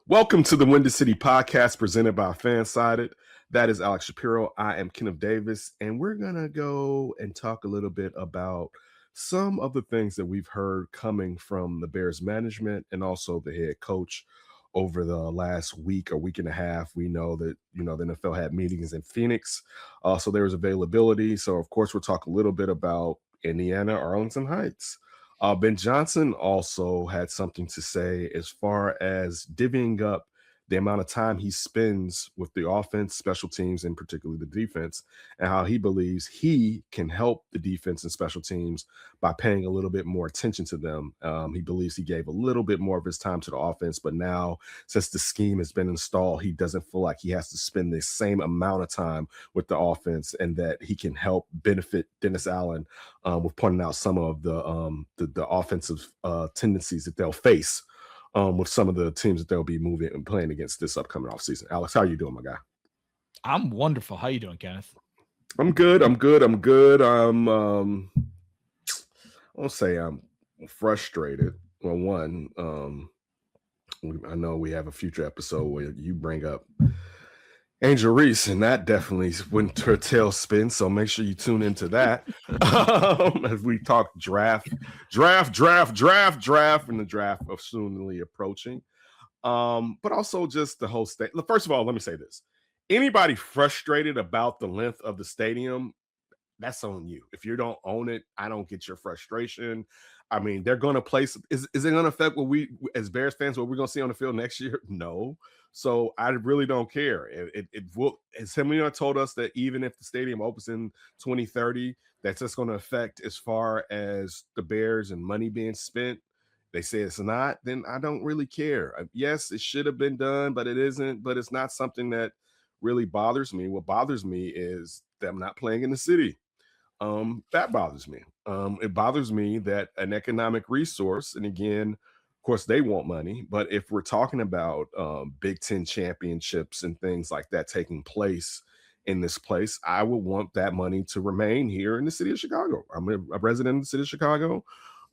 Welcome to the Windy City Podcast presented by Fansided. That is Alex Shapiro. I am Kenneth Davis, and we're going to go and talk a little bit about some of the things that we've heard coming from the Bears management and also the head coach over the last week or week and a half. We know that, the NFL had meetings in Phoenix, so there was availability. So, of course, we'll talk a little bit about Indiana, Arlington Heights. Ben Johnson also had something to say as far as divvying up the amount of time he spends with the offense, special teams, and particularly the defense, and how he believes he can help the defense and special teams by paying a little bit more attention to them. He believes he gave a little bit more of his time to the offense, but now since the scheme has been installed, he doesn't feel like he has to spend the same amount of time with the offense, and that he can help benefit Dennis Allen with pointing out some of the offensive tendencies that they'll face with some of the teams that they'll be moving and playing against this upcoming offseason. Alex, how are you doing, my guy? I'm wonderful. How you doing, Kenneth? I'm good. I won't say I'm frustrated. Well, one, I know we have a future episode where you bring up Angel Reese, and that definitely went to a tailspin. So make sure you tune into that as we talk draft, and the draft of soonly approaching. But also just the whole state. First of all, let me say this: anybody frustrated about the length of the stadium, that's on you. If you don't own it, I don't get your frustration. I mean, they're going to place. Is it going to affect what we, as Bears fans, what we're going to see on the field next year? No. So I really don't care. It will. As Shapiro told us that even if the stadium opens in 2030, that's just going to affect as far as the Bears and money being spent. They say it's not, then I don't really care. Yes, it should have been done, but it isn't. But it's not something that really bothers me. What bothers me is them not playing in the city. That bothers me. It bothers me that an economic resource, and again, of course, they want money, but if we're talking about Big Ten championships and things like that taking place in this place, I would want that money to remain here in the city of Chicago. I'm a resident of the city of Chicago.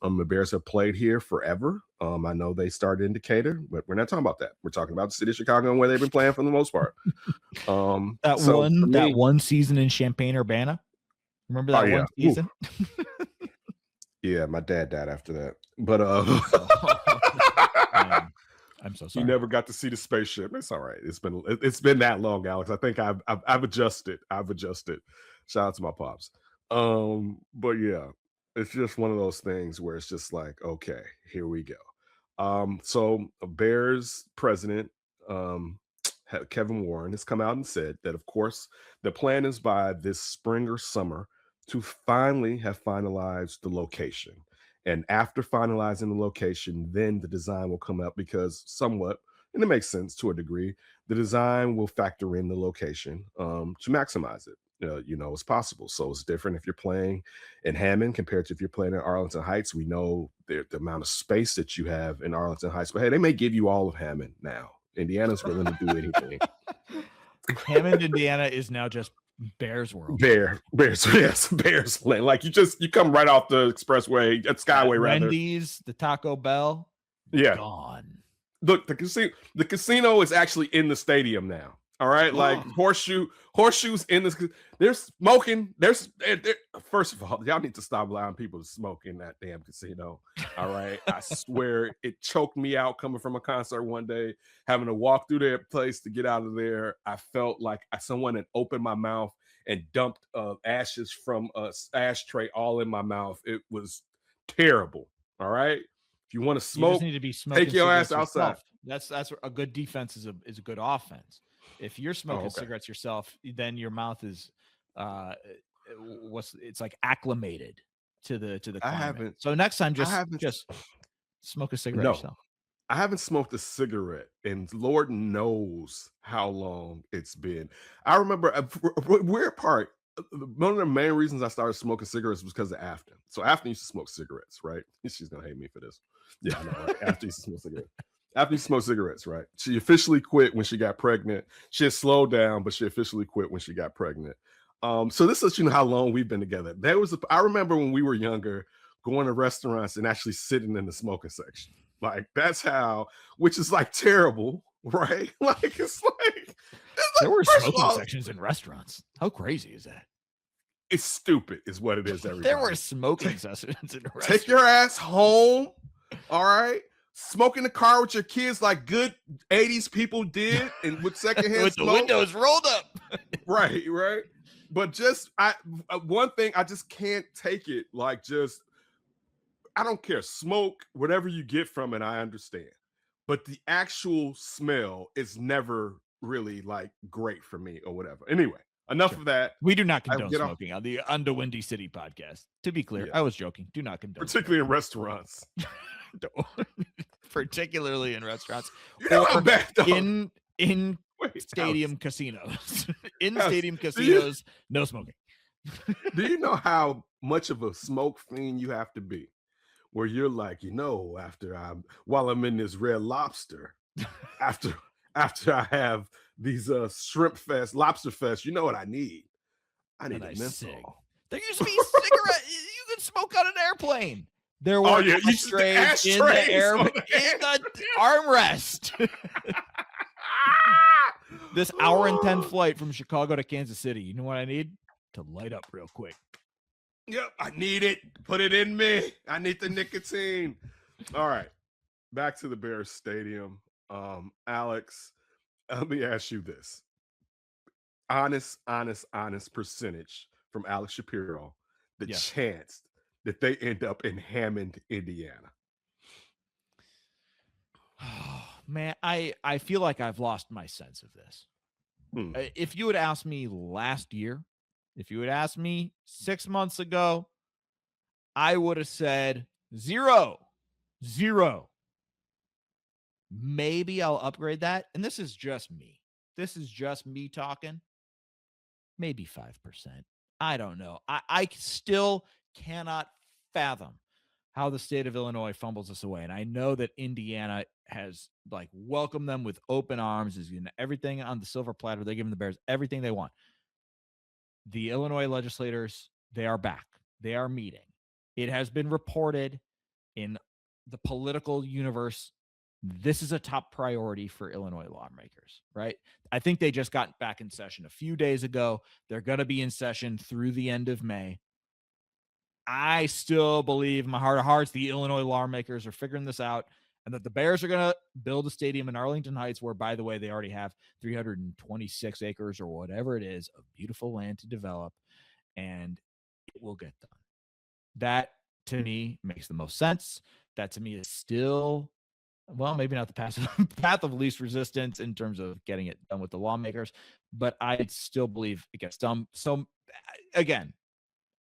The Bears have played here forever. I know they started in Decatur, but we're not talking about that. We're talking about the city of Chicago and where they've been playing for the most part. That one season in Champaign-Urbana. Remember that one season? Yeah, my dad died after that. But I'm so sorry. You never got to see the spaceship. It's all right. It's been that long, Alex. I think I've adjusted. Shout out to my pops. But yeah, it's just one of those things where it's just like, okay, here we go. So Bears president Kevin Warren has come out and said that, of course, the plan is by this spring or summer to finally have finalized the location. And after finalizing the location, then the design will come up because somewhat, and it makes sense to a degree, the design will factor in the location to maximize it. As possible. So it's different if you're playing in Hammond compared to if you're playing in Arlington Heights. We know the amount of space that you have in Arlington Heights, but hey, they may give you all of Hammond now. Indiana's willing to do anything. Hammond, Indiana is now just Bears world. Bears land. Like you come right off the expressway at Skyway, rather. Wendy's, the Taco Bell, gone. Look, the casino is actually in the stadium now. All right, like horseshoes in this. They're smoking. First of all, y'all need to stop allowing people to smoke in that damn casino. All right, I swear it choked me out coming from a concert one day, having to walk through their place to get out of there. I felt like someone had opened my mouth and dumped ashes from a ashtray all in my mouth. It was terrible. All right, if you want to smoke, you just need to be smoking. Take your ass outside. That's a good defense is a good offense. If you're smoking cigarettes yourself, then your mouth is it's like acclimated to the climate. I haven't. So next time, just smoke a cigarette yourself. I haven't smoked a cigarette, and Lord knows how long it's been. I remember weird part. One of the main reasons I started smoking cigarettes was because of Afton. So Afton used to smoke cigarettes, right? She's gonna hate me for this. Yeah, I know. Right? Afton used to smoke cigarettes. After you smoke cigarettes, right? She officially quit when she got pregnant. She had slowed down, but she officially quit when she got pregnant. So this lets you know how long we've been together. I remember when we were younger, going to restaurants and actually sitting in the smoking section. Like that's how, which is like terrible, right? Like it's like There were first of smoking all, sections in restaurants. How crazy is that? it's stupid, is what it is. There were Everybody, smoking sessions in take restaurants. your ass home. All right. Smoke in the car with your kids like good 80s people did and with secondhand with smoke. the windows rolled up. Right. But just one thing, I just can't take it. Like just I don't care. Smoke, whatever you get from it, I understand. But the actual smell is never really like great for me or whatever. Anyway, enough of that. We do not I condone get off. smoking on the Under Windy City podcast. To be clear, Yeah. I was joking. Do not condone Particularly in restaurants. particularly in restaurants. You know how bad, though. in Wait, stadium casinos. In Alex, stadium casinos, no smoking. do you know how much of a smoke fiend you have to be? Where you're like, while I'm in this Red Lobster, after I have these shrimp fest, lobster fest, you know what I need? I need a menthol. There used to be cigarette. You could smoke on an airplane. There were ashtrays in the air in the armrest. This hour and 10 flight from Chicago to Kansas City. You know what I need? To light up real quick. Yep, I need it. Put it in me. I need the nicotine. All right. Back to the Bears Stadium. Alex, let me ask you this. Honest percentage from Alex Shapiro, the chance that they end up in Hammond, Indiana. Oh, man, I feel like I've lost my sense of this. If you had asked me last year, if you had asked me 6 months ago, I would have said 0. Maybe I'll upgrade that. And this is just me. This is just me talking. Maybe 5%. I don't know. I still cannot fathom how the state of Illinois fumbles us away. And I know that Indiana has like welcomed them with open arms, is getting everything on the silver platter. They're giving the Bears everything they want. The Illinois legislators, they are back. They are meeting. It has been reported in the political universe. This is a top priority for Illinois lawmakers, right? I think they just got back in session a few days ago. They're going to be in session through the end of May. I still believe in my heart of hearts the Illinois lawmakers are figuring this out, and that the Bears are going to build a stadium in Arlington Heights where, by the way, they already have 326 acres or whatever it is of beautiful land to develop, and it will get done. That, to me, makes the most sense. That, to me, is still, well, maybe not the path of least resistance in terms of getting it done with the lawmakers, but I still believe it gets done. So, again,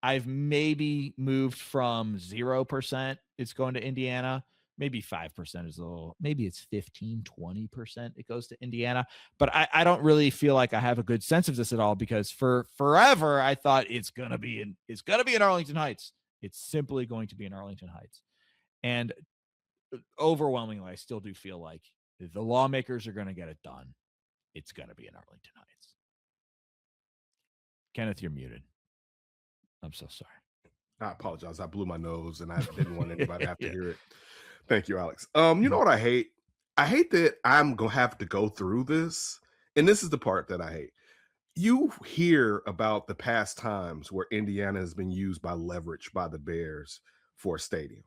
I've maybe moved from 0%, it's going to Indiana. Maybe 5% is a little, maybe it's 15, 20% it goes to Indiana. But I don't really feel like I have a good sense of this at all, because for forever I thought it's gonna be in Arlington Heights. It's simply going to be in Arlington Heights. And overwhelmingly, I still do feel like the lawmakers are gonna get it done. It's gonna be in Arlington Heights. Kenneth, you're muted. I'm so sorry. I apologize. I blew my nose and I didn't want anybody to have to hear it. Thank you, Alex. You know what I hate? I hate that I'm going to have to go through this. And this is the part that I hate. You hear about the past times where Indiana has been used by leverage by the Bears for a stadium.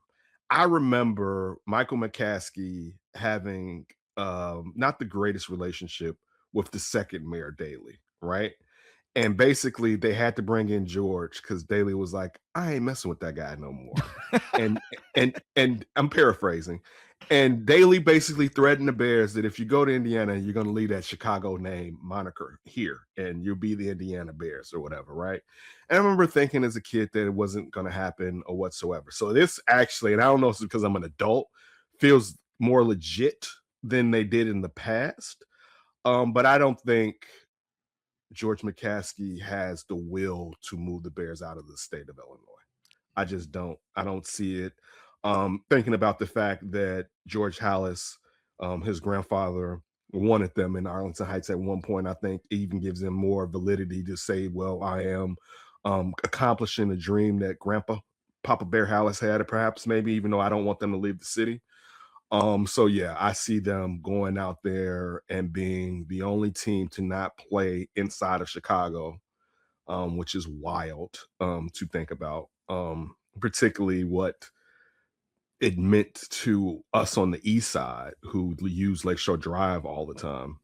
I remember Michael McCaskey having not the greatest relationship with the second mayor, Daley, right? And basically, they had to bring in George because Daley was like, "I ain't messing with that guy no more." and I'm paraphrasing. And Daley basically threatened the Bears that if you go to Indiana, you're going to leave that Chicago name moniker here, and you'll be the Indiana Bears or whatever, right? And I remember thinking as a kid that it wasn't going to happen or whatsoever. So this actually, and I don't know if it's because I'm an adult, feels more legit than they did in the past. But I don't think George McCaskey has the will to move the Bears out of the state of Illinois. I just don't. I don't see it. Thinking about the fact that George Hallis, his grandfather, wanted them in Arlington Heights at one point, I think even gives him more validity to say, well, I am accomplishing a dream that Papa Bear Hallis had, or perhaps maybe, even though I don't want them to leave the city. So yeah, I see them going out there and being the only team to not play inside of Chicago, which is wild to think about. Particularly what it meant to us on the east side who use Lakeshore Drive all the time,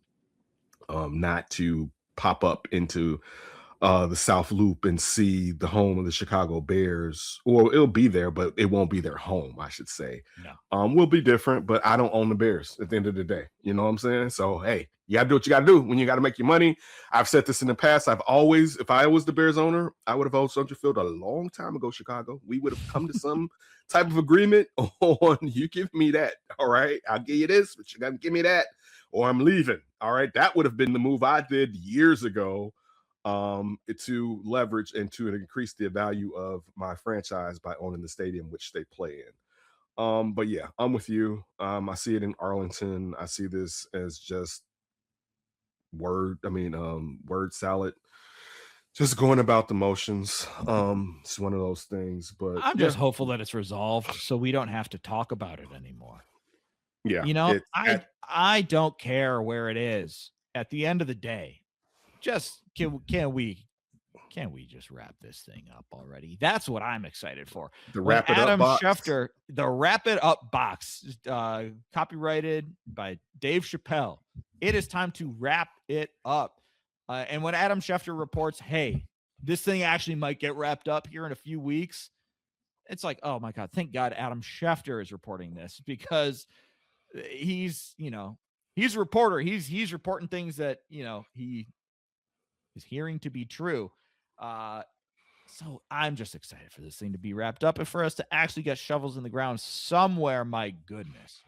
not to pop up into the South Loop and see the home of the Chicago Bears. Or it'll be there, but it won't be their home, I should say. No. Will be different, but I don't own the Bears at the end of the day. You know what I'm saying? So hey, you gotta do what you gotta do when you gotta make your money. I've said this in the past. I've always, if I was the Bears owner, I would have owned Soldier Field a long time ago, Chicago. We would have come to some type of agreement on you give me that. All right. I'll give you this, but you gotta give me that, or I'm leaving. All right. That would have been the move I did years ago, to leverage and to increase the value of my franchise by owning the stadium which they play in. But yeah, I'm with you. I see it in Arlington. I see this as just word salad, just going about the motions. It's one of those things, but I'm yeah, just hopeful that it's resolved so we don't have to talk about it anymore. yeah, You know, it's I don't care where it is. At the end of the day, just can we just wrap this thing up already? That's what I'm excited for. the When wrap it up Adam box. Schefter, the Wrap It Up box, copyrighted by Dave Chappelle. It is time to wrap it up. And when Adam Schefter reports, hey, this thing actually might get wrapped up here in a few weeks, it's like, oh my God, thank God Adam Schefter is reporting this, because he's a reporter. He's reporting things that, he is hearing to be true. So I'm just excited for this thing to be wrapped up and for us to actually get shovels in the ground somewhere. My goodness.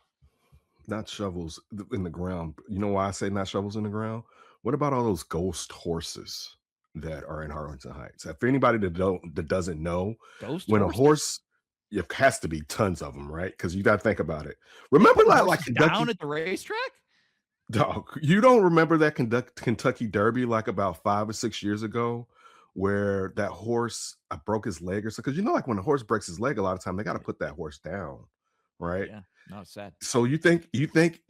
Not shovels in the ground. You know why I say not shovels in the ground? What about all those ghost horses that are in Arlington Heights? For anybody that doesn't know, Ghost when a horses? horse, it has to be tons of them, right? Because you got to think about it. Remember, like Horses down Kentucky. at the racetrack? Dog, you don't remember that Kentucky Derby like about 5 or 6 years ago, where that horse broke his leg or so? Because like when a horse breaks his leg, a lot of time they got to put that horse down, right? Yeah, no, it's sad. So you think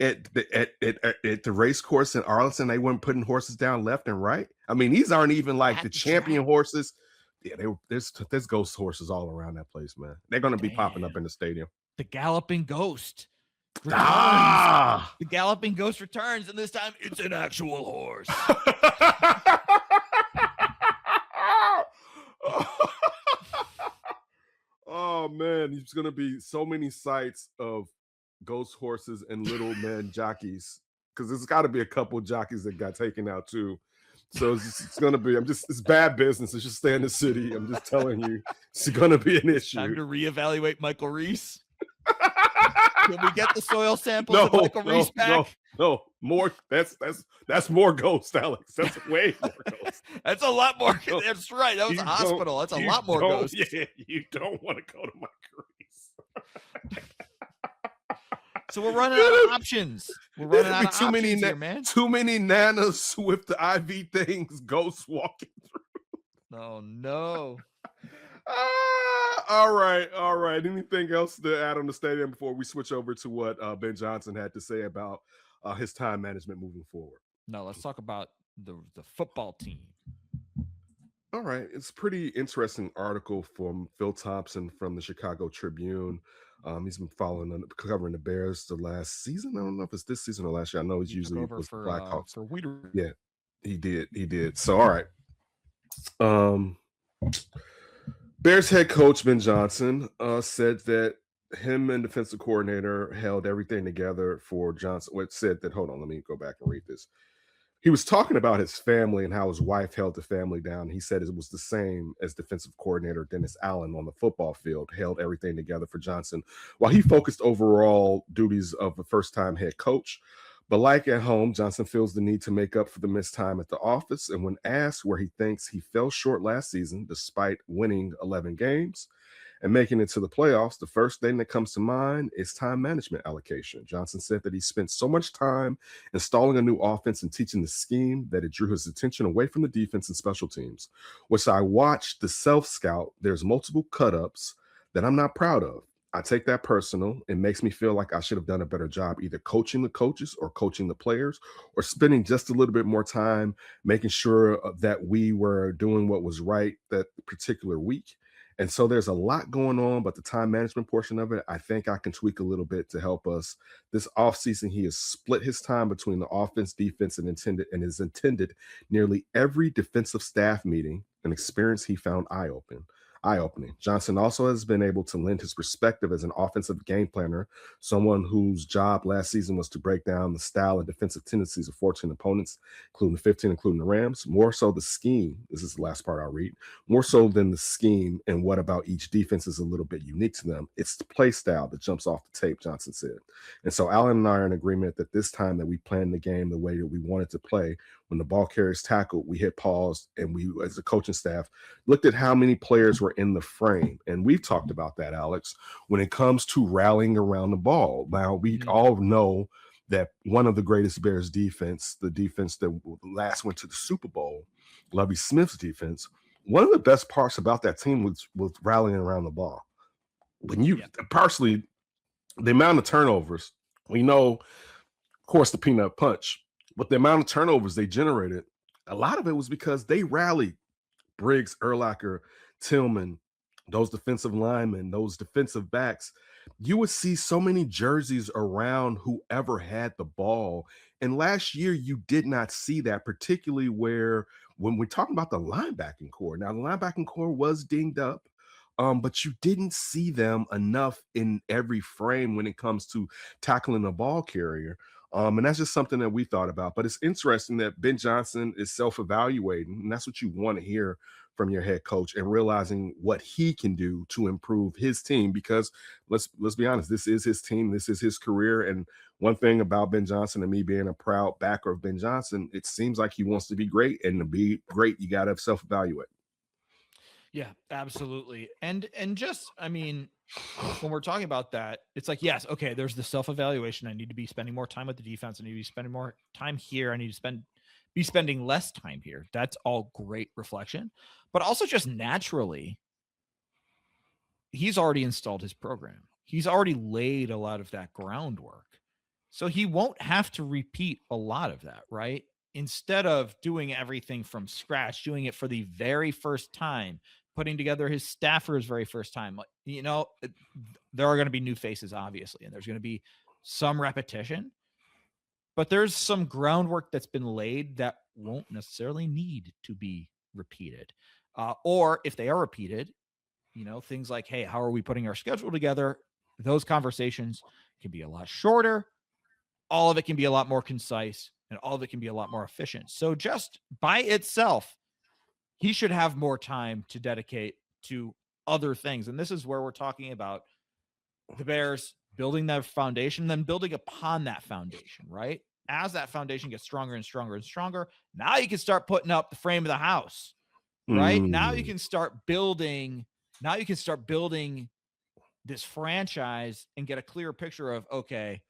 at the race course in Arlington they weren't putting horses down left and right? I mean, these aren't even like At the the champion track? horses. Yeah, there's ghost horses all around that place, man. They're gonna be popping up Damn. in the stadium. The Galloping Ghost returns. Ah! The Galloping Ghost returns, and this time it's an actual horse. Oh man, there's gonna be so many sights of ghost horses and little man jockeys, because there's got to be a couple jockeys that got taken out too. So it's gonna be. It's bad business. It's just stay in the city. I'm just telling you, it's gonna be an Time issue. to reevaluate Michael Reese. Can we get the soil samples of Michael Reese back? No, more. That's more ghosts, Alex. That's way more ghosts. That's a lot more. That's right. That was a hospital. That's a lot more ghosts. Yeah, you don't want to go to Michael Reese. So we're running out of options. We're running out of too many options here, man. Too many nanas with the IV things, ghosts walking through. Oh no. All right. Anything else to add on the stadium before we switch over to what Ben Johnson had to say about his time management moving forward? No, let's talk about the football team. All right. It's a pretty interesting article from Phil Thompson from the Chicago Tribune. He's been covering the Bears the last season. I don't know if it's this season or last year. I know he's usually over with for Blackhawks. for Weeder. Yeah, he did. So all right. Bears head coach Ben Johnson said that him and defensive coordinator held everything together for Johnson. Well, it said that, hold on, let me go back and read this. He was talking about his family and how his wife held the family down. He said it was the same as defensive coordinator Dennis Allen on the football field held everything together for Johnson, while he focused overall duties of a first-time head coach. But like at home, Johnson feels the need to make up for the missed time at the office. And when asked where he thinks he fell short last season, despite winning 11 games and making it to the playoffs, the first thing that comes to mind is time management allocation. Johnson said that he spent so much time installing a new offense and teaching the scheme that it drew his attention away from the defense and special teams. Which I watched the self-scout. There's multiple cut-ups that I'm not proud of. I take that personal. It makes me feel like I should have done a better job either coaching the coaches or coaching the players or spending just a little bit more time making sure that we were doing what was right that particular week. And so there's a lot going on, but the time management portion of it, I think I can tweak a little bit to help us. This offseason, he has split his time between the offense, defense, and is intended nearly every defensive staff meeting, an experience he found eye-opening. Johnson also has been able to lend his perspective as an offensive game planner, someone whose job last season was to break down the style and defensive tendencies of 14 opponents, including the 15, including the Rams. More so the scheme, this is the last part I'll read, more so than the scheme and what about each defense is a little bit unique to them. It's the play style that jumps off the tape, Johnson said. And so Allen and I are in agreement that this time that we planned the game the way that we wanted to play, when the ball carrier's tackled, we hit pause and we, as a coaching staff, looked at how many players were in the frame. And we've talked about that, Alex, when it comes to rallying around the ball. Now, we all know that one of the greatest Bears defense, the defense that last went to the Super Bowl, Lovie Smith's defense, one of the best parts about that team was rallying around the ball. When you personally, the amount of turnovers, we know, of course, the peanut punch, but the amount of turnovers they generated, a lot of it was because they rallied Briggs, Urlacher, Tillman, those defensive linemen, those defensive backs. You would see so many jerseys around whoever had the ball. And last year, you did not see that, particularly where when we're talking about the linebacking core. Now, the linebacking core was dinged up. But you didn't see them enough in every frame when it comes to tackling a ball carrier. And that's just something that we thought about. But it's interesting that Ben Johnson is self-evaluating, and that's what you want to hear from your head coach and realizing what he can do to improve his team. Because let's be honest, this is his team, this is his career. And one thing about Ben Johnson and me being a proud backer of Ben Johnson, it seems like he wants to be great, and to be great, you got to self-evaluate. Yeah, absolutely. And just, I mean, when we're talking about that, it's like, yes, okay, there's the self-evaluation. I need to be spending more time with the defense. I need to be spending more time here. I need to be spending less time here. That's all great reflection. But also just naturally, he's already installed his program. He's already laid a lot of that groundwork. So he won't have to repeat a lot of that, right? Instead of doing everything from scratch, doing it for the very first time, putting together his staff for his very first time, like, there are going to be new faces, obviously, and there's going to be some repetition, but there's some groundwork that's been laid that won't necessarily need to be repeated. Or if they are repeated, things like, hey, how are we putting our schedule together? Those conversations can be a lot shorter. All of it can be a lot more concise, and all of it can be a lot more efficient. So just by itself, he should have more time to dedicate to other things. And this is where we're talking about the Bears building that foundation, then building upon that foundation, right? As that foundation gets stronger and stronger and stronger, now you can start putting up the frame of the house, right? Now you can start building. Now you can start building this franchise and get a clearer picture of, okay,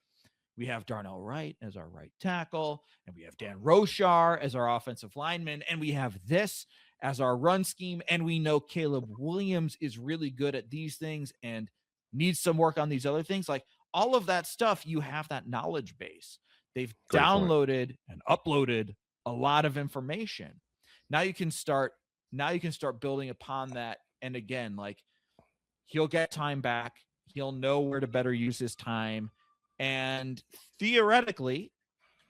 we have Darnell Wright as our right tackle, and we have Dan Roshar as our offensive lineman, and we have this as our run scheme, and we know Caleb Williams is really good at these things and needs some work on these other things. Like all of that stuff, you have that knowledge base. They've Great point. downloaded and uploaded a lot of information. Now you can start building upon that. And again, like he'll get time back. He'll know where to better use his time. And theoretically,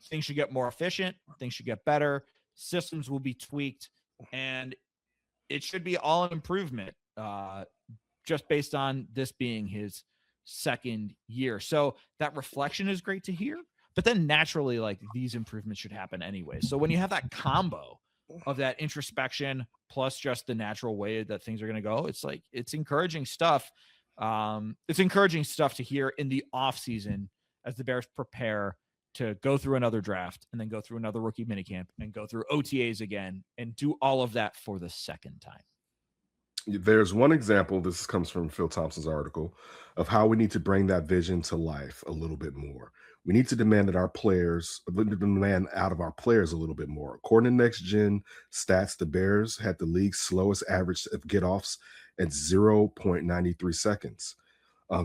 things should get more efficient. Things should get better. Systems will be tweaked. And it should be all an improvement just based on this being his second year. So that reflection is great to hear. But then naturally, like these improvements should happen anyway. So when you have that combo of that introspection plus just the natural way that things are going to go, it's like it's encouraging stuff. It's encouraging stuff to hear in the offseason as the Bears prepare to go through another draft and then go through another rookie minicamp and go through OTAs again and do all of that for the second time. There's one example, this comes from Phil Thompson's article, of how we need to bring that vision to life a little bit more. We need to demand out of our players a little bit more. According to Next Gen stats, the Bears had the league's slowest average of get-offs at 0.93 seconds.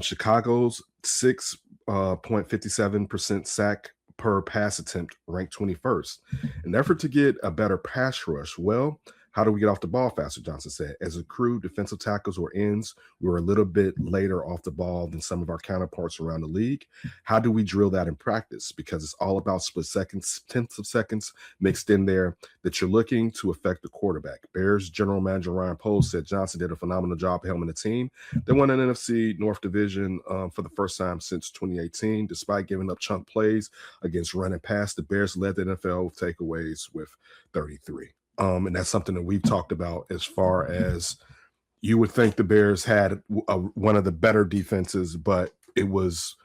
Chicago's 6.57% sack per pass attempt, ranked 21st. An effort to get a better pass rush. Well, how do we get off the ball faster? Johnson said. As a crew, defensive tackles or ends, we were a little bit later off the ball than some of our counterparts around the league. How do we drill that in practice? Because it's all about split seconds, tenths of seconds mixed in there that you're looking to affect the quarterback. Bears general manager Ryan Poles said Johnson did a phenomenal job helming the team. They won an NFC North Division for the first time since 2018. Despite giving up chunk plays against run and pass, the Bears led the NFL with takeaways with 33. And that's something that we've talked about as far as you would think the Bears had one of the better defenses, but it was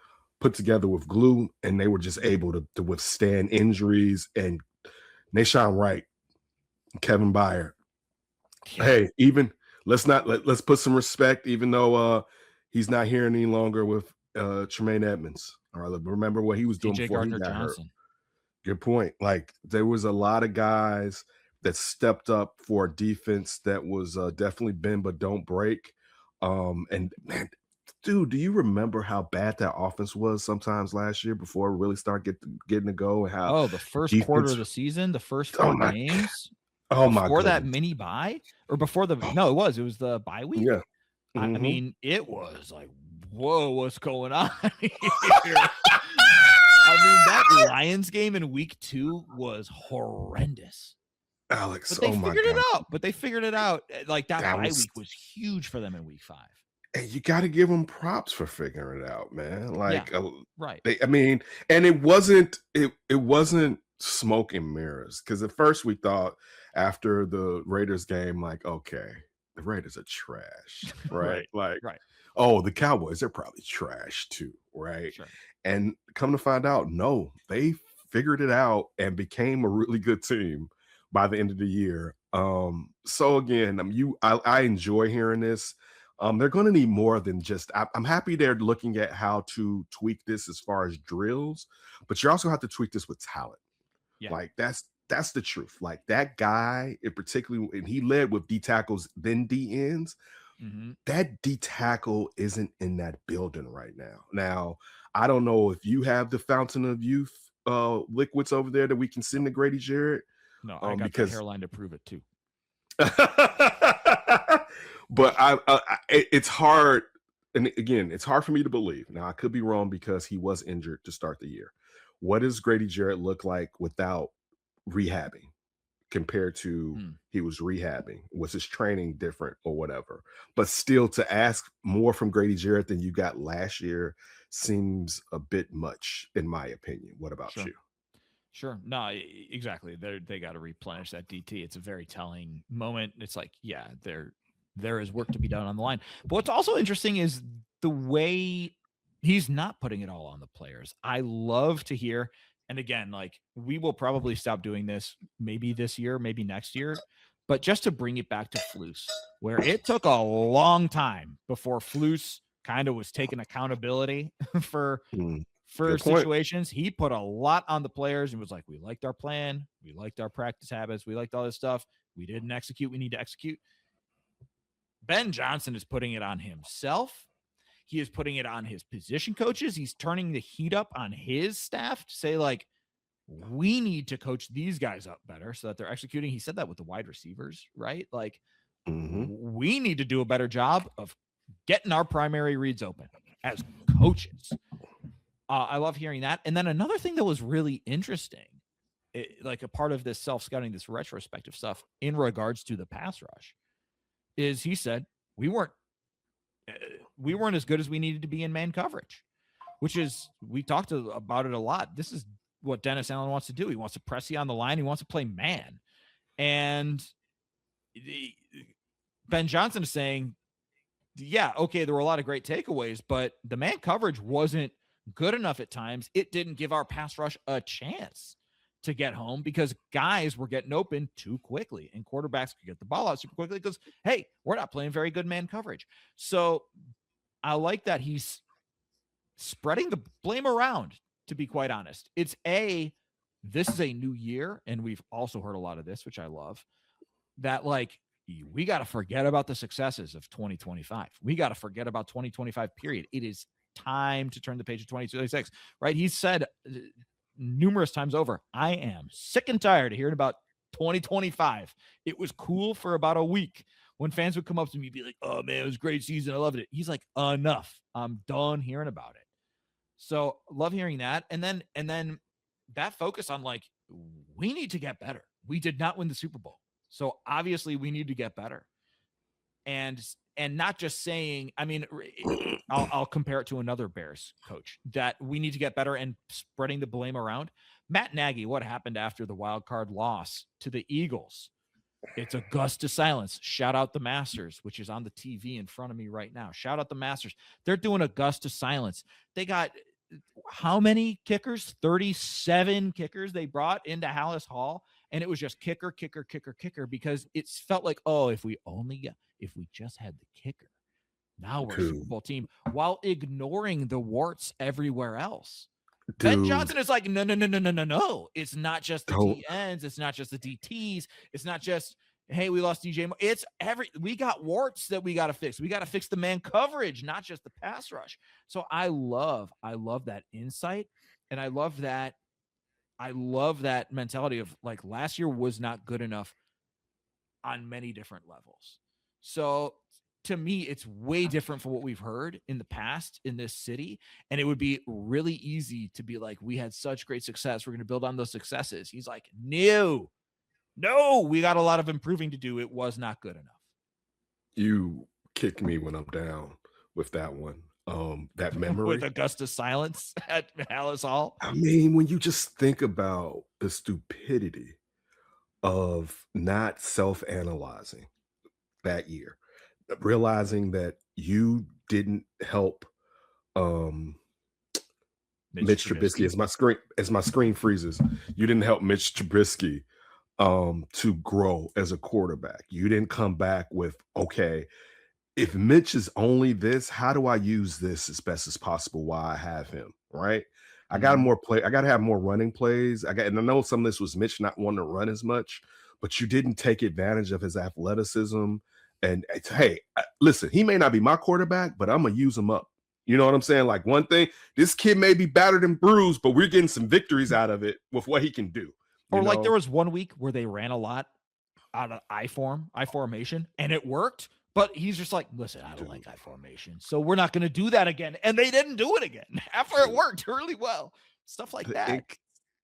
put together with glue, and they were just able to withstand injuries. And Nashawn Wright, Kevin Byard, hey, even let's put some respect, even though he's not here any longer with Tremaine Edmonds. All right, remember what he was doing DJ before he got hurt. Good point. Like there was a lot of guys that stepped up for a defense that was definitely bend but don't break. And man, dude, do you remember how bad that offense was sometimes last year before it really started getting to go? And how the first quarter of the season, the first 4 games, before that mini bye, or before it was the bye week. Yeah, I mean, it was like, whoa, what's going on here? I mean, that Lions game in week 2 was horrendous. Alex, but they figured it out. But they figured it out. Like that bye week was huge for them in week 5. And you got to give them props for figuring it out, man. Like, right? I mean, and it wasn't smoke and mirrors, because at first we thought after the Raiders game, like, okay, the Raiders are trash, right? Oh, the Cowboys, they're probably trash too, right? Sure. And come to find out, no, they figured it out and became a really good team by the end of the year. So again, I enjoy hearing this. They're going to need more than just. I'm happy they're looking at how to tweak this as far as drills, but you also have to tweak this with talent. Yeah. Like that's the truth. Like that guy, in particularly, and he led with D tackles, then D ends. Mm-hmm. That D tackle isn't in that building right now. Now, I don't know if you have the Fountain of Youth liquids over there that we can send to Grady Jarrett. No, I got the hairline to prove it too. But it's hard. And again, it's hard for me to believe. Now, I could be wrong because he was injured to start the year. What does Grady Jarrett look like without rehabbing compared to he was rehabbing? Was his training different or whatever? But still, to ask more from Grady Jarrett than you got last year seems a bit much, in my opinion. What about you? Sure. No, exactly. They got to replenish that DT. It's a very telling moment. It's like, yeah, there is work to be done on the line. But what's also interesting is the way he's not putting it all on the players. I love to hear, and again, like we will probably stop doing this maybe this year, maybe next year, but just to bring it back to Flus, where it took a long time before Flus kind of was taking accountability for situations. He put a lot on the players and was like, we liked our plan. We liked our practice habits. We liked all this stuff. We didn't execute. We need to execute. Ben Johnson is putting it on himself. He is putting it on his position coaches. He's turning the heat up on his staff to say, like, we need to coach these guys up better so that they're executing. He said that with the wide receivers, right? Like, we need to do a better job of getting our primary reads open as coaches. I love hearing that. And then another thing that was really interesting, like a part of this self-scouting, this retrospective stuff in regards to the pass rush, is he said we weren't as good as we needed to be in man coverage, which is, we talked about it a lot. This is what Dennis Allen wants to do. He wants to press you on the line. He wants to play man. And Ben Johnson is saying, yeah, okay, there were a lot of great takeaways, but the man coverage wasn't good enough at times. It didn't give our pass rush a chance to get home because guys were getting open too quickly and quarterbacks could get the ball out super quickly because, hey, we're not playing very good man coverage. So I like that he's spreading the blame around, to be quite honest. This is a new year, and we've also heard a lot of this, which I love, that like we got to forget about the successes of 2025. We got to forget about 2025, period. It is time to turn the page to 2026, right? He said numerous times over, I am sick and tired of hearing about 2025. It was cool for about a week when fans would come up to me and be like, oh man, it was a great season. I loved it. He's like, enough. I'm done hearing about it. So love hearing that. And then that focus on like, we need to get better. We did not win the Super Bowl. So obviously we need to get better. And not just saying, I mean, I'll compare it to another Bears coach that we need to get better and spreading the blame around. Matt Nagy, what happened after the wild card loss to the Eagles? It's a gust to silence. Shout out the Masters, which is on the TV in front of me right now. Shout out the Masters. They're doing a gust to silence. They got how many kickers? 37 kickers they brought into Hallis Hall. And it was just kicker because it felt like, oh, if we just had the kicker, now we're a Super Bowl team, while ignoring the warts everywhere else. Ben Johnson is like, no. It's not just the DNs. It's not just the DTs. It's not just, hey, we lost DJ. It's we got warts that we got to fix. We got to fix the man coverage, not just the pass rush. So I love that insight. And I love that mentality of like last year was not good enough on many different levels. So to me, it's way different from what we've heard in the past in this city. And it would be really easy to be like, we had such great success. We're going to build on those successes. He's like, no, we got a lot of improving to do. It was not good enough. You kick me when I'm down with that one. That memory. With Augusta silence at Hallis Hall. I mean, when you just think about the stupidity of not self-analyzing that year, realizing that you didn't help Mitch Trubisky as my screen freezes. You didn't help Mitch Trubisky to grow as a quarterback. You didn't come back with, okay, if Mitch is only this, how do I use this as best as possible while I have him? Right. I got I got to have more running plays. And I know some of this was Mitch not wanting to run as much, but you didn't take advantage of his athleticism. And hey, listen, he may not be my quarterback, but I'm going to use him up. You know what I'm saying? Like one thing, this kid may be battered and bruised, but we're getting some victories out of it with what he can do. Or like there was one week where they ran a lot out of I formation, and it worked. But he's just like, listen, I don't like I formation, so we're not going to do that again. And they didn't do it again after it worked really well. Stuff like that.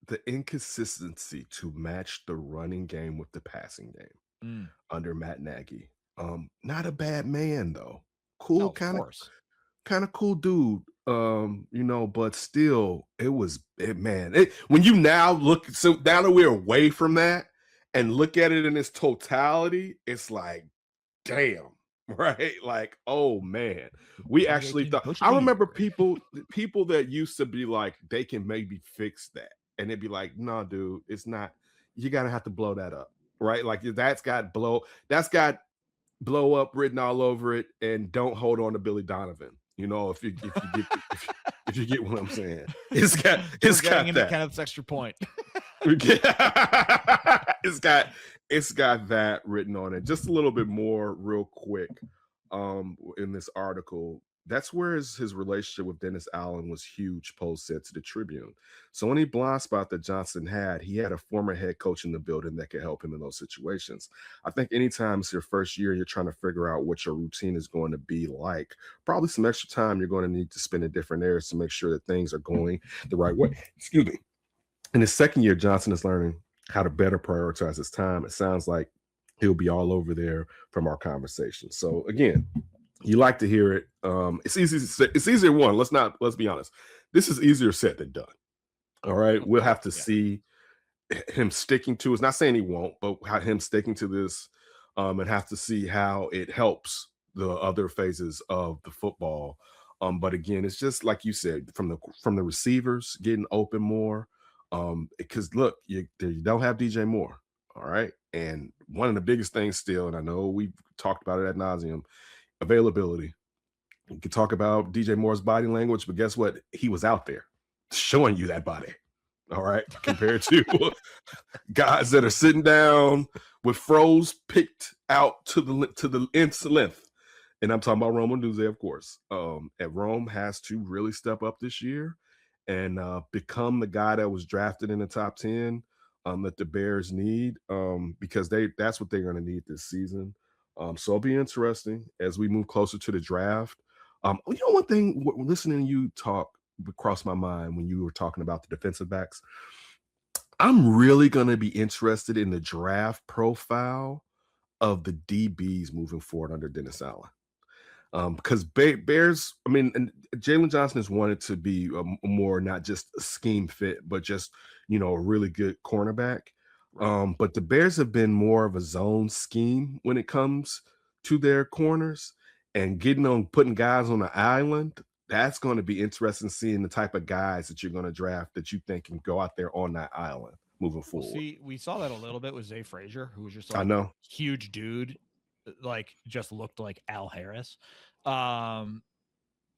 The inconsistency to match the running game with the passing game under Matt Nagy. Not a bad man though. Cool, kind of cool dude. But still, when you now look, so now that we're away from that and look at it in its totality, it's like, damn, right? Like, oh man, we actually thought. I remember people that used to be like, they can maybe fix that, and they'd be like, no, dude, it's not. You gotta have to blow that up, right? Like that's got blow up written all over it, and don't hold on to Billy Donovan. If you get what I'm saying, it's got that Kenneth's extra point. It's got that written on it. Just a little bit more, real quick. In this article, that's where his relationship with Dennis Allen was huge. Post said to the Tribune. So any blind spot that Johnson had, he had a former head coach in the building that could help him in those situations. I think anytime it's your first year, you're trying to figure out what your routine is going to be like. Probably some extra time you're going to need to spend in different areas to make sure that things are going the right way. Excuse me. In his second year, Johnson is learning how to better prioritize his time. It sounds like he'll be all over there from our conversation. So again, you like to hear it. It's easy to say, it's easier one. Let's be honest. This is easier said than done. All right. We'll have to see him sticking to it. Not saying he won't, but how him sticking to this and have to see how it helps the other phases of the football. But again, it's just like you said, from the receivers getting open more. Because look, you don't have DJ Moore. All right. And one of the biggest things still, and I know we've talked about it ad nauseum, availability. You can talk about DJ Moore's body language, but guess what? He was out there showing you that body. All right. Compared to guys that are sitting down with froze picked out to the nth length, and I'm talking about Rome Odunze, of course. And Rome has to really step up this year and become the guy that was drafted in the top 10 that the Bears need, because that's what they're going to need this season. So it'll be interesting as we move closer to the draft. One thing, listening to you talk crossed my mind when you were talking about the defensive backs. I'm really going to be interested in the draft profile of the DBs moving forward under Dennis Allen. Because Bears, I mean, and Jalen Johnson has wanted to be more not just a scheme fit, but just a really good cornerback. Right. But the Bears have been more of a zone scheme when it comes to their corners and putting guys on the island. That's going to be interesting seeing the type of guys that you're going to draft that you think can go out there on that island moving Well, forward. see, we saw that a little bit with Zay Frazier, who was just I like know. huge dude, like just looked like Al Harris. Um,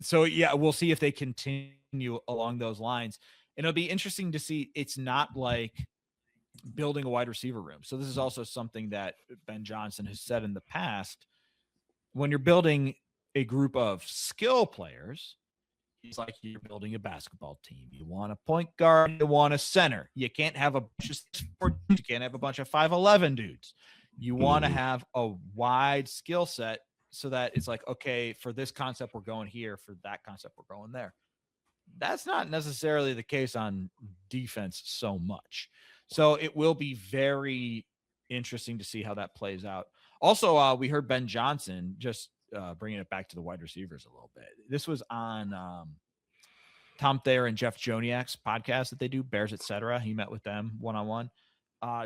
so yeah, we'll see if they continue along those lines. And it'll be interesting to see. It's not like building a wide receiver room. So this is also something that Ben Johnson has said in the past. When you're building a group of skill players, he's like, you're building a basketball team. You want a point guard, you want a center. You can't have a bunch of 6'4" dudes. You can't have a bunch of 5'11" dudes. You want to have a wide skill set so that it's like, okay, for this concept, we're going here. For that concept, we're going there. That's not necessarily the case on defense so much. So it will be very interesting to see how that plays out. Also, we heard Ben Johnson, just bringing it back to the wide receivers a little bit. This was on Tom Thayer and Jeff Joniak's podcast that they do, Bears, Etc. He met with them one-on-one,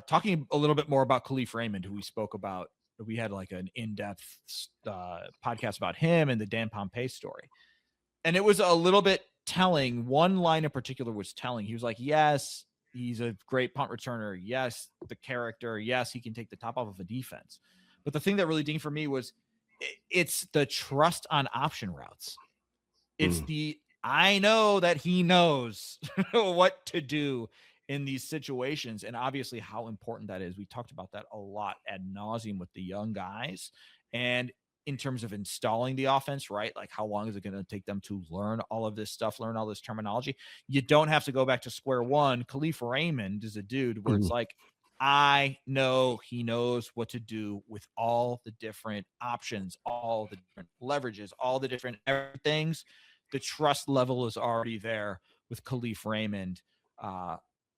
talking a little bit more about Khalif Raymond, who we spoke about. We had like an in-depth podcast about him and the Dan Pompei story. And it was a little bit telling. One line in particular was telling. He was like, yes, he's a great punt returner. Yes, the character. Yes, he can take the top off of a defense. But the thing that really dinged for me was it's the trust on option routes. It's I know that he knows what to do in these situations, and obviously how important that is. We talked about that a lot ad nauseum with the young guys. And in terms of installing the offense, right? Like, how long is it going to take them to learn all of this stuff, learn all this terminology? You don't have to go back to square one. Khalif Raymond is a dude where it's like, I know he knows what to do with all the different options, all the different leverages, all the different things. The trust level is already there with Khalif Raymond,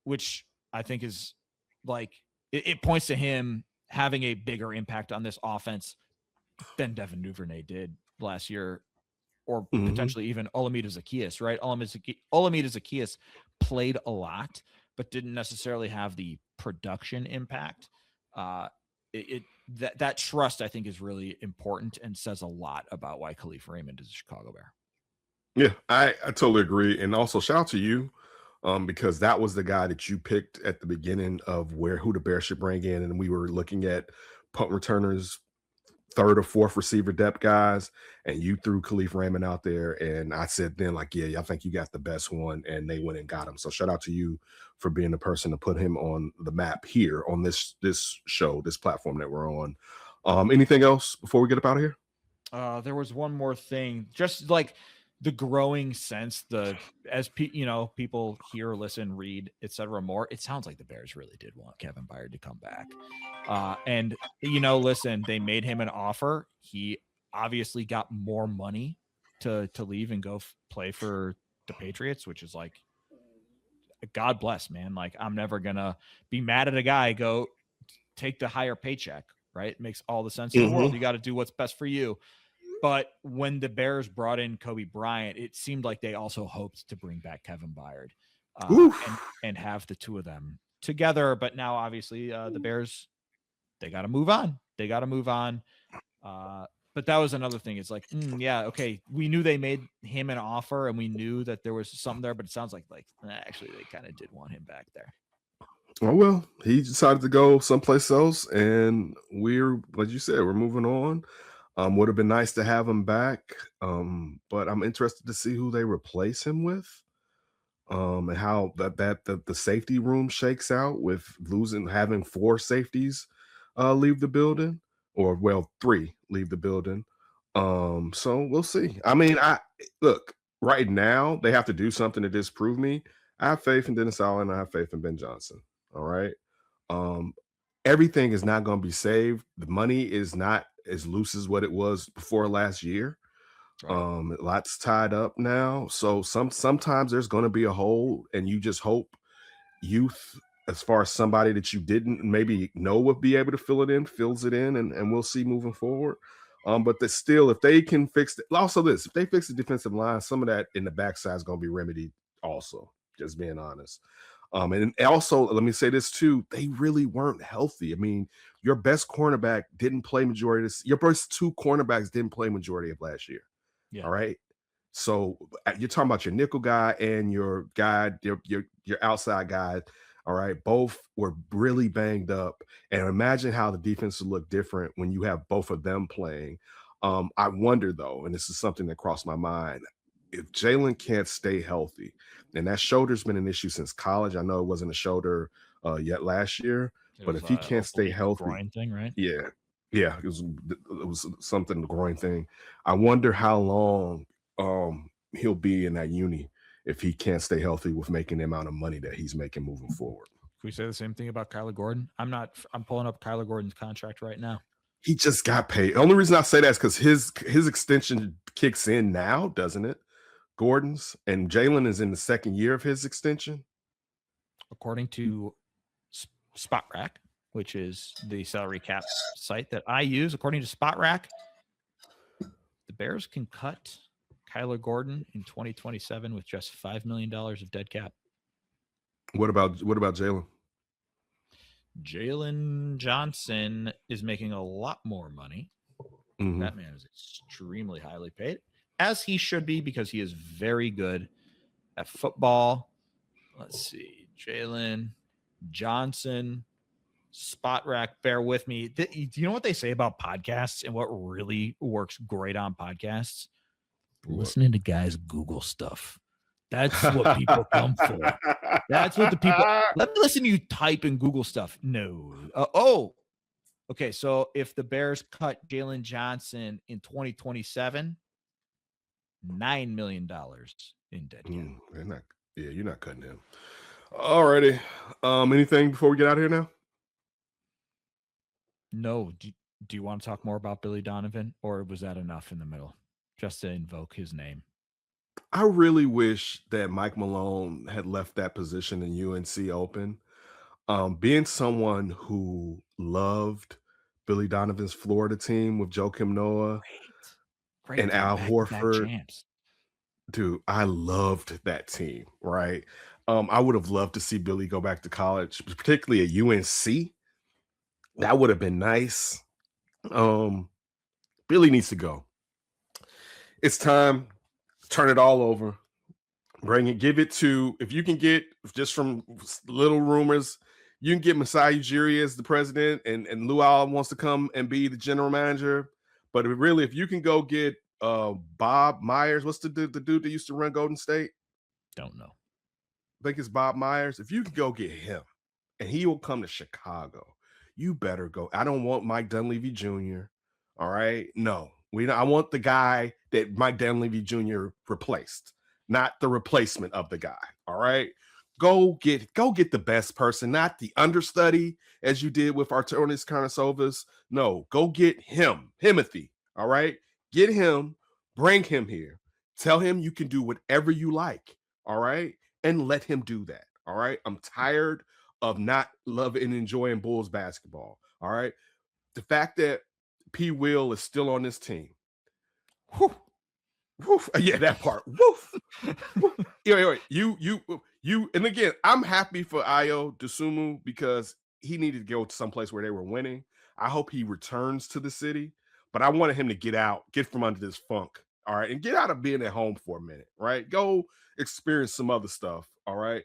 which I think is like, it points to him having a bigger impact on this offense than Devin Duvernay did last year, or potentially even Olamide Zaccheaus, right? Olamide Zaccheaus played a lot, but didn't necessarily have the production impact. That trust, I think, is really important and says a lot about why Khalif Raymond is a Chicago Bear. Yeah, I totally agree. And also shout out to you, because that was the guy that you picked at the beginning of who the Bears should bring in. And we were looking at punt returners, third or fourth receiver depth guys, and you threw Khalif Raymond out there. And I said then, like, yeah, I think you got the best one. And they went and got him. So shout out to you for being the person to put him on the map here on this show, this platform that we're on. Anything else before we get up out of here? There was one more thing, just like the growing sense, people hear, listen, read, etc. more, it sounds like the Bears really did want Kevin Byard to come back. And listen, they made him an offer. He obviously got more money to leave and go play for the Patriots, which is like, God bless, man. Like, I'm never gonna be mad at a guy. Go take the higher paycheck, right? It makes all the sense in the world. You got to do what's best for you. But when the Bears brought in Kobe Bryant, it seemed like they also hoped to bring back Kevin Byard and have the two of them together. But now, obviously, the Bears, they got to move on. But that was another thing. It's like, yeah, okay, we knew they made him an offer, and we knew that there was something there. But it sounds like actually they kind of did want him back there. Oh, well, he decided to go someplace else, and like you said, we're moving on. Would have been nice to have him back, but I'm interested to see who they replace him with, and how the safety room shakes out with having four safeties leave the building. or well, 3 leave the building. So we'll see. I mean, I look right now they have to do something to disprove me. I have faith in Dennis Allen. I have faith in Ben Johnson. All right. Um, Everything is not going to be saved. The money is not as loose as what it was before last year. Right. Lots tied up now. So sometimes there's going to be a hole, and you just hope youth, as far as somebody that you didn't maybe know would be able to fill it in, fills it in, and we'll see moving forward. But that still, if they can fix it, also this, if they fix the defensive line, some of that in the backside is going to be remedied. Also, just being honest. And also, let me say this too: they really weren't healthy. I mean, your best cornerback didn't play majority. Of this, your first 2 cornerbacks didn't play majority of last year. Yeah. All right. So you're talking about your nickel guy and your guy, your outside guy. All right. Both were really banged up. And imagine how the defense would look different when you have both of them playing. I wonder though, and this is something that crossed my mind, if Jalen can't stay healthy, and that shoulder's been an issue since college. I know it wasn't a shoulder yet last year, It but was if he can't stay oblique healthy, groin thing, right? yeah, yeah, it was something growing thing. I wonder how long he'll be in that uni if he can't stay healthy with making the amount of money that he's making moving forward. Can we say the same thing about Kyler Gordon? I'm pulling up Kyler Gordon's contract right now. He just got paid. The only reason I say that is because his extension kicks in now, doesn't it? Gordon's and Jalen is in the second year of his extension. According to Spot Rack, which is the salary cap site that I use, according to Spot Rack, the Bears can cut Kyler Gordon in 2027 with just $5 million of dead cap. What about Jalen? Jalen Johnson is making a lot more money. Mhm. That man is extremely highly paid, as he should be, because he is very good at football. Let's see. Jalen Johnson, Spot Rack, bear with me. Do you know what they say about podcasts and what really works great on podcasts? What? Listening to guys Google stuff. That's what people come for. That's what the people. Let me listen to you type and Google stuff. No. Okay. So if the Bears cut Jalen Johnson in 2027, $9 million in dead cap. They're not. Yeah, you're not cutting him. Alrighty. Anything before we get out of here now? No. Do you want to talk more about Billy Donovan, or was that enough in the middle just to invoke his name? I really wish that Mike Malone had left that position in UNC open. Being someone who loved Billy Donovan's Florida team with Joakim Noah Great. and They were Al back-to-back Horford, champs. dude, I loved that team, right? I would have loved to see Billy go back to college, particularly at UNC. That would have been nice. Um, Billy needs to go. It's time. Turn it all over. Bring it, give it to, if you can get just from little rumors, you can get Masai Ujiri as the president, and Luau wants to come and be the general manager. But really, if you can go get Bob Myers, what's the dude that used to run Golden State? Don't know. I think it's Bob Myers. If you can go get him and he will come to Chicago, you better go. I don't want Mike Dunleavy Jr. All right. No, I want the guy that Mike Dunleavy Jr. replaced, not the replacement of the guy. All right. Go get the best person, not the understudy as you did with Arturis Karnasovas. No, go get him, Himothy. All right. Get him, bring him here. Tell him you can do whatever you like. All right. And let him do that. All right. I'm tired of not loving and enjoying Bulls basketball. All right. The fact that P. Will is still on this team. Whew, woof. Yeah, that part. Woof. Woof. Wait. You, and again, I'm happy for Ayo Dosumu because he needed to go to someplace where they were winning. I hope he returns to the city, but I wanted him to get from under this funk. All right. And get out of being at home for a minute. Right. Go experience some other stuff. All right.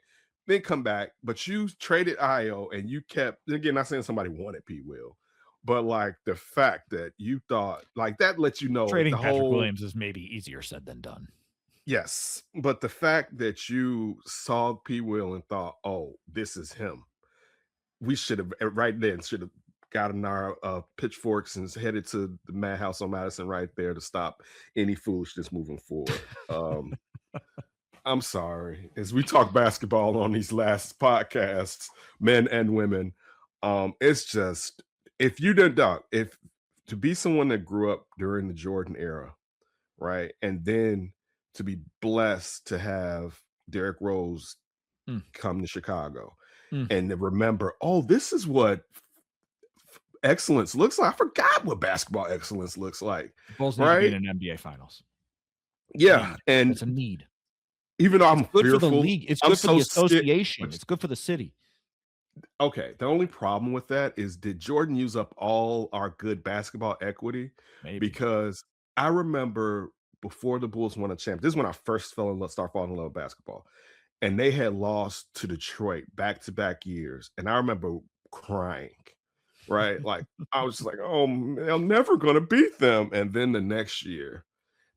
Then come back. But you traded Ayo and you kept, again, not saying somebody wanted P. Will, but like the fact that you thought like that lets you know Trading the Patrick whole Williams is maybe easier said than done. yes, but the fact that you saw P. Will and thought, "Oh, this is him," we should have right then should have got in our pitchforks and is headed to the madhouse on Madison right there to stop any foolishness moving forward. I'm sorry. As we talk basketball on these last podcasts, men and women, it's just if you didn't doubt, if to be someone that grew up during the Jordan era, right? And then to be blessed to have Derrick Rose Mm, come to Chicago mm. and to remember, oh, this is what excellence looks like. I forgot what basketball excellence looks like, The Bulls need to be in right? an NBA Finals. Yeah. Need. And That's a need. even though It's I'm good for the fearful, league. It's I'm good for so the scared. association. It's good for the city. Okay, the only problem with that is did Jordan use up all our good basketball equity? Maybe. Because I remember before the Bulls won a champ, this is when I first fell in love, start falling in love with basketball. And they had lost to Detroit back-to-back years. And I remember crying, right? Like I was just like, oh, I'm never gonna beat them. And then the next year,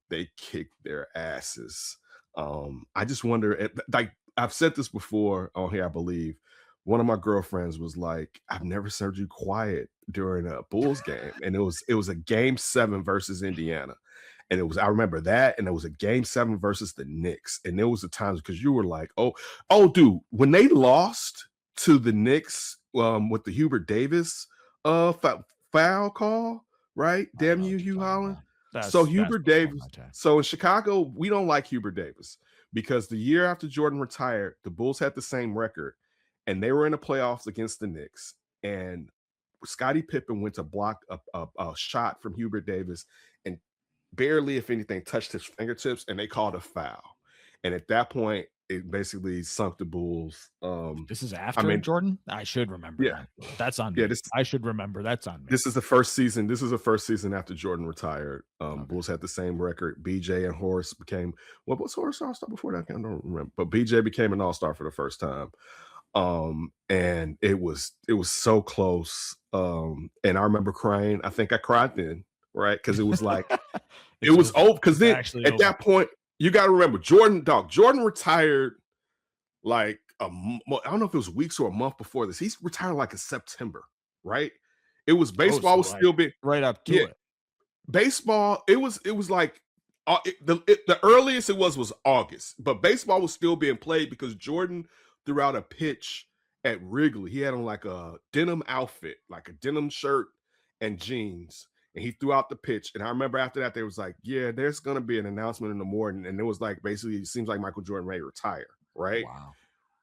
they kicked their asses. I just wonder, like I've said this before on here, I believe. One of my girlfriends was like, "I've never heard you quiet during a Bulls game," and it was a game 7 versus Indiana, and it was I remember that, and it was a game 7 versus the Knicks, and there was the times because you were like, "Oh, dude," when they lost to the Knicks with the Hubert Davis foul call, right? I don't Damn know you, what you're Hugh talking Holland. about. So That's Hubert before Davis. my time. So in Chicago, we don't like Hubert Davis because the year after Jordan retired, the Bulls had the same record, and they were in the playoffs against the Knicks. And Scottie Pippen went to block a shot from Hubert Davis, and barely, if anything, touched his fingertips, and they called a foul. And at that point, it basically sunk the Bulls. This is I after mean, Jordan? I should remember yeah, that. That's on yeah. me. I should remember that's on me. This is the first season. This is the first season after Jordan retired. Okay. Bulls had the same record. BJ and Horace became what was Horace All Star before that? I don't remember. But BJ became an All Star for the first time. And it was so close. And I remember crying. I think I cried then, right? Because it was like it It's was over. over. Because It's then actually at over. that point, you got to remember Jordan. Dog Jordan retired like I don't know if it was weeks or a month before this. He's retired like in September, right? It was Oh, baseball so was still being right up yeah, to it. baseball. It was like the earliest it was August, but baseball was still being played because Jordan threw out a pitch at Wrigley. He had on like a denim outfit, like a denim shirt and jeans, and he threw out the pitch. And I remember after that, they was like, "Yeah, there's gonna be an announcement in the morning," and it was like basically it seems like Michael Jordan may retire, right? Wow.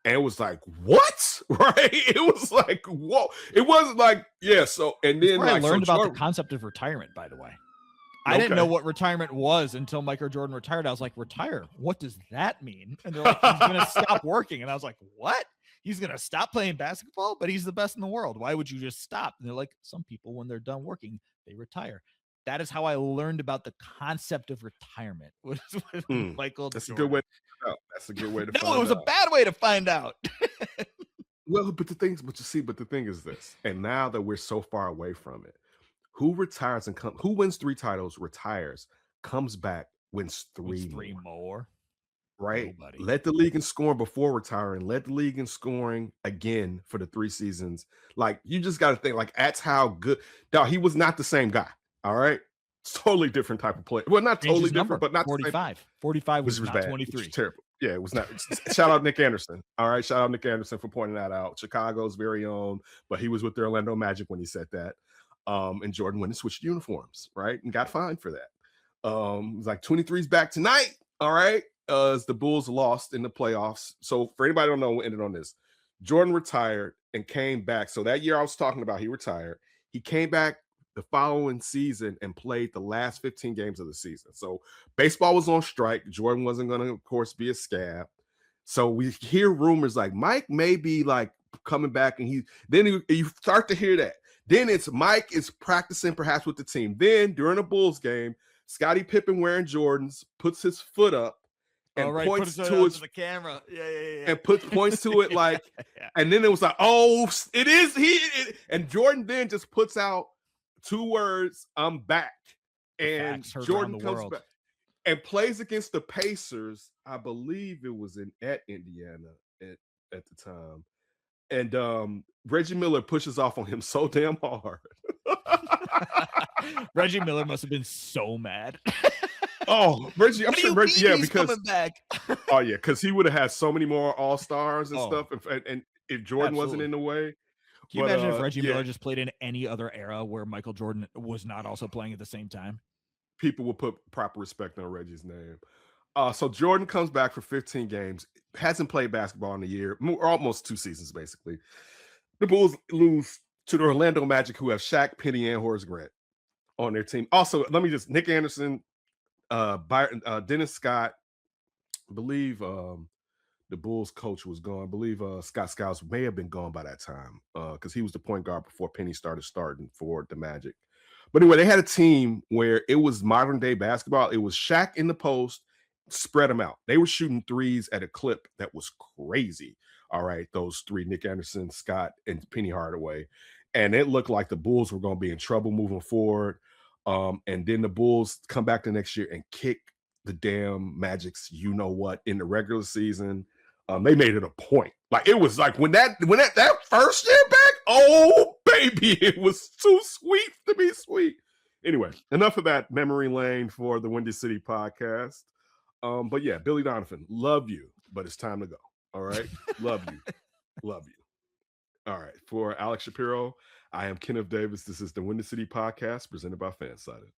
And it was like, what? Right? It was like, whoa. It wasn't like, yeah. So, and That's then where I like, so learned about the Jordan, concept of retirement, by the way. I didn't know okay. what retirement was until Michael Jordan retired. I was like, retire? What does that mean? And they're like, he's going to stop working. And I was like, what? He's going to stop playing basketball, but he's the best in the world. Why would you just stop? And they're like, some people, when they're done working, they retire. That is how I learned about the concept of retirement was with Hmm. Michael That's a good way Jordan. to find out. That's a good way to No, it find was a out. bad way to find out. Well, but the thing is this, and now that we're so far away from it, who retires and who wins 3 titles, retires, comes back, wins Wins 3 three more. more. Right? Nobody. Led the league in scoring before retiring, led the league in scoring again for the 3 seasons. Like, you just got to think, like, that's how good. Now, he was not the same guy. All right. It's totally different type of player. Well, not Changed totally his different, number, but not the same. 45. 45 Which was was not bad, which was 23. terrible. Yeah, it was not. Shout out Nick Anderson. All right. Shout out Nick Anderson for pointing that out. Chicago's very own, but he was with the Orlando Magic when he said that. And Jordan went and switched uniforms, right? And got fined for that. It was like 23's back tonight. All right. As the Bulls lost in the playoffs. So for anybody who don't know, what ended on this. Jordan retired and came back. So that year I was talking about, he retired. He came back the following season and played the last 15 games of the season. So baseball was on strike. Jordan wasn't going to, of course, be a scab. So we hear rumors like Mike may be like coming back, and you start to hear that. Then it's Mike is practicing perhaps with the team. Then during a Bulls game, Scottie Pippen wearing Jordans puts his foot up Oh, and right. Put points it to up to his the camera. Yeah. and points to it like, Yeah. and then it was like, oh, it is and Jordan then just puts out 2 words, I'm back. The And facts heard around Jordan the comes world. back and plays against the Pacers. I believe it was at Indiana at the time. and Reggie Miller pushes off on him so damn hard. Reggie Miller must have been so mad. Oh, Reggie, I'm What do sure you Reggie, mean yeah, he's because coming back? oh yeah, because he would have had so many more all stars and Oh, stuff, and if Jordan wasn't absolutely. in the way, Can you but imagine if Reggie yeah, Miller just played in any other era where Michael Jordan was not also playing at the same time? people would put proper respect on Reggie's name. So Jordan comes back for 15 games, hasn't played basketball in a year, almost 2 seasons basically. The Bulls lose to the Orlando Magic, who have Shaq, Penny, and Horace Grant on their team. Also, let me just Nick Anderson, Byron, Dennis Scott, I believe the Bulls coach was gone. I believe Scott Skiles may have been gone by that time because he was the point guard before Penny started starting for the Magic. But anyway, they had a team where it was modern day basketball. It was Shaq in the post, spread them out. They were shooting threes at a clip that was crazy. All right, those three, Nick Anderson, Scott, and Penny Hardaway. And it looked like the Bulls were going to be in trouble moving forward. And then the Bulls come back the next year and kick the damn Magic's you know what in the regular season. They made it a point. Like it was like when that first year back, oh baby, it was too sweet to be sweet. Anyway, enough of that memory lane for the Windy City podcast. But yeah, Billy Donovan, love you, but it's time to go. All right, love you, love you. All right, for Alex Shapiro, I am Kenneth Davis. This is the Windy City podcast presented by Fansided.